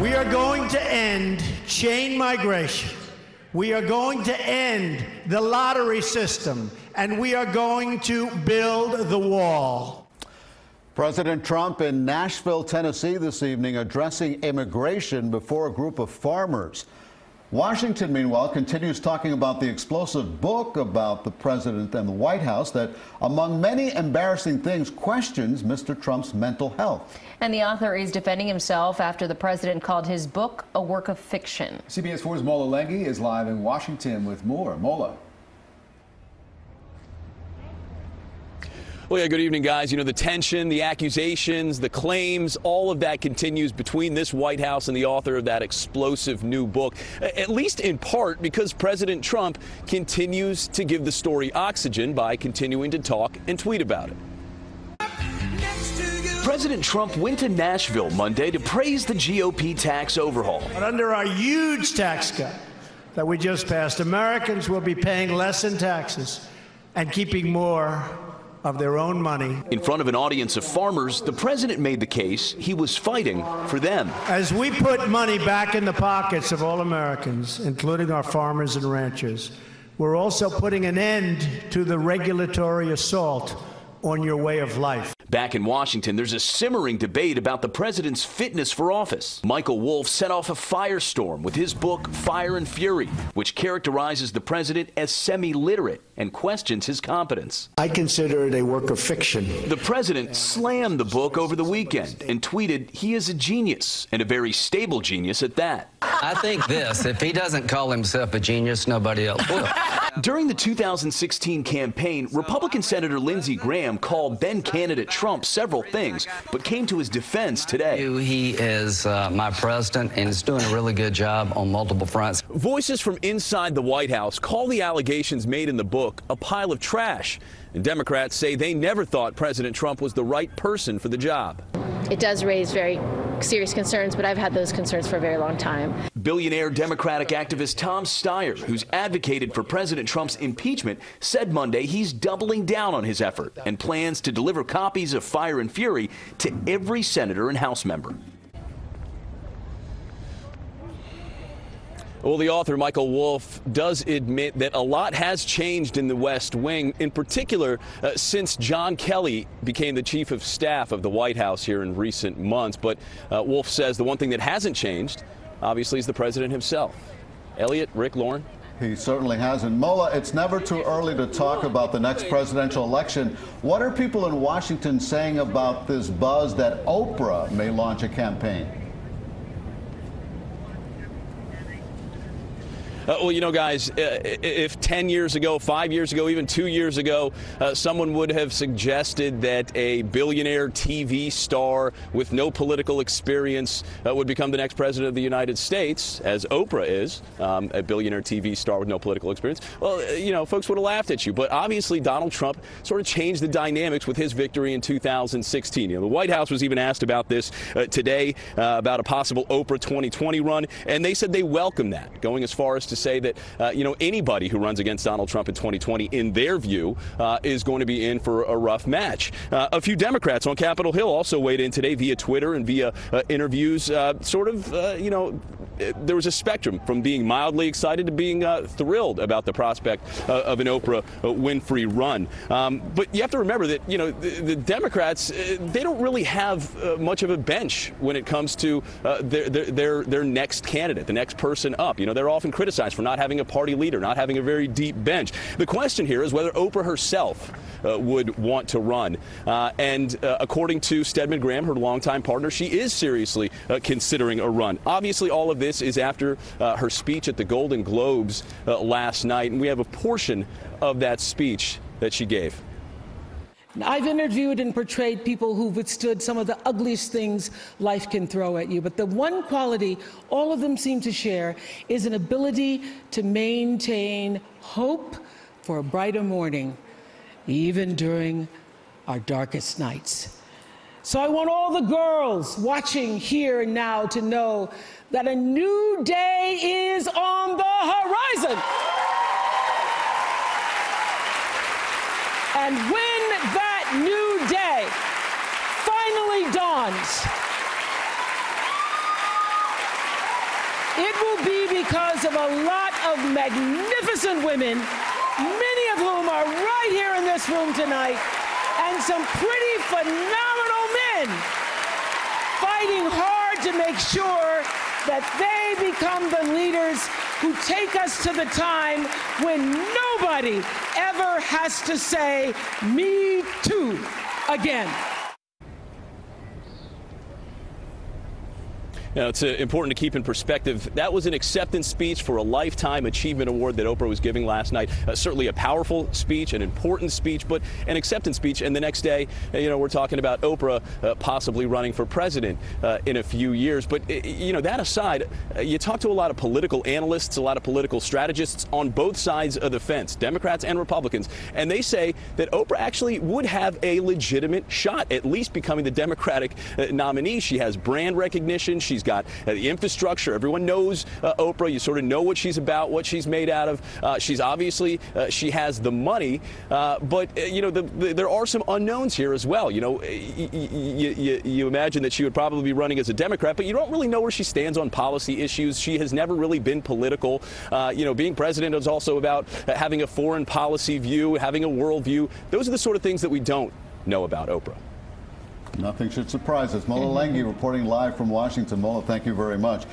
We are going to end chain migration. We are going to end the lottery system, and we are going to build the wall. President Trump in Nashville, Tennessee this evening addressing immigration before a group of farmers. Washington, meanwhile, continues talking about the explosive book about the president and the White House that, among many embarrassing things, questions Mr. Trump's mental health. And the author is defending himself after the president called his book a work of fiction. CBS 4's Mola Lenghi is live in Washington with more. Mola. Well, yeah, good evening, guys. You know, the tension, the accusations, the claims, all of that continues between this White House and the author of that explosive new book, at least in part because President Trump continues to give the story oxygen by continuing to talk and tweet about it. President Trump went to Nashville Monday to praise the GOP tax overhaul. But under our huge tax cut that we just passed, Americans will be paying less in taxes and keeping more of their own money. In front of an audience of farmers, the president made the case he was fighting for them. As we put money back in the pockets of all Americans, including our farmers and ranchers, we're also putting an end to the regulatory assault on your way of life. Back in Washington, there's a simmering debate about the president's fitness for office. Michael Wolff set off a firestorm with his book, Fire and Fury, which characterizes the president as semi-literate and questions his competence. I consider it a work of fiction. The president slammed the book over the weekend and tweeted he is a genius, and a very stable genius at that. I think this, if he doesn't call himself a genius, nobody else will. During the 2016 campaign, Republican Senator Lindsey Graham called then-candidate Trump several things, but came to his defense today. He is my president and is doing a really good job on multiple fronts. Voices from inside the White House call the allegations made in the book a pile of trash. And Democrats say they never thought President Trump was the right person for the job. It does raise very serious concerns, but I've had those concerns for a very long time. Billionaire Democratic activist Tom Steyer, who's advocated for President Trump's impeachment, said Monday he's doubling down on his effort and plans to deliver copies of Fire and Fury to every senator and House member. Well, the author, Michael Wolff, does admit that a lot has changed in the West Wing, in particular since John Kelly became the chief of staff of the White House here in recent months. But Wolff says the one thing that hasn't changed, obviously, is the president himself. Elliot, Rick, Lauren. He certainly hasn't. Mola, it's never too early to talk about the next presidential election. What are people in Washington saying about this buzz that Oprah may launch a campaign? Well, you know, guys, if 10 years ago, 5 years ago, even 2 years ago, someone would have suggested that a billionaire TV star with no political experience would become the next president of the United States, as Oprah is, a billionaire TV star with no political experience, well, you know, folks would have laughed at you. But obviously, Donald Trump sort of changed the dynamics with his victory in 2016. You know, the White House was even asked about this today, about a possible Oprah 2020 run, and they said they welcome that, going as far as to say that, you know, anybody who runs against Donald Trump in 2020, in their view, is going to be in for a rough match. A few Democrats on Capitol Hill also weighed in today via Twitter and via interviews, you know, there was a spectrum from being mildly excited to being thrilled about the prospect of an Oprah Winfrey run. But you have to remember that, you know, the Democrats, they don't really have much of a bench when it comes to their next candidate, the next person up. You know, they're often criticized for not having a party leader, not having a very deep bench. The question here is whether Oprah herself would want to run. And according to Stedman Graham, her longtime partner, she is seriously considering a run. Obviously, all of this is after her speech at the Golden Globes last night, and we have a portion of that speech that she gave. I've interviewed and portrayed people who've withstood some of the ugliest things life can throw at you. But the one quality all of them seem to share is an ability to maintain hope for a brighter morning, even during our darkest nights. So I want all the girls watching here and now to know that a new day is on the horizon. And when that new day finally dawns, It will be because of a lot of magnificent women, many of whom are right here in this room tonight, and some pretty phenomenal men fighting hard to make sure that they become the leaders who take us to the time when nobody ever has to say, "Me too," again. You know, it's important to keep in perspective. That was an acceptance speech for a Lifetime Achievement Award that Oprah was giving last night. Certainly a powerful speech, an important speech, but an acceptance speech. And the next day, we're talking about Oprah possibly running for president in a few years. But, that aside, you talk to a lot of political analysts, a lot of political strategists on both sides of the fence, Democrats and Republicans, and they say that Oprah actually would have a legitimate shot at least becoming the Democratic nominee. She has brand recognition. She's got the infrastructure. Everyone knows Oprah. You sort of know what she's about, what she's made out of. She's obviously, she has the money, but, there are some unknowns here as well. You imagine that she would probably be running as a Democrat, but you don't really know where she stands on policy issues. She has never really been political. Being president is also about having a foreign policy view, having a world view. Those are the sort of things that we don't know about Oprah. Nothing should surprise us. Mola Lenghi reporting live from Washington. Mola, thank you very much.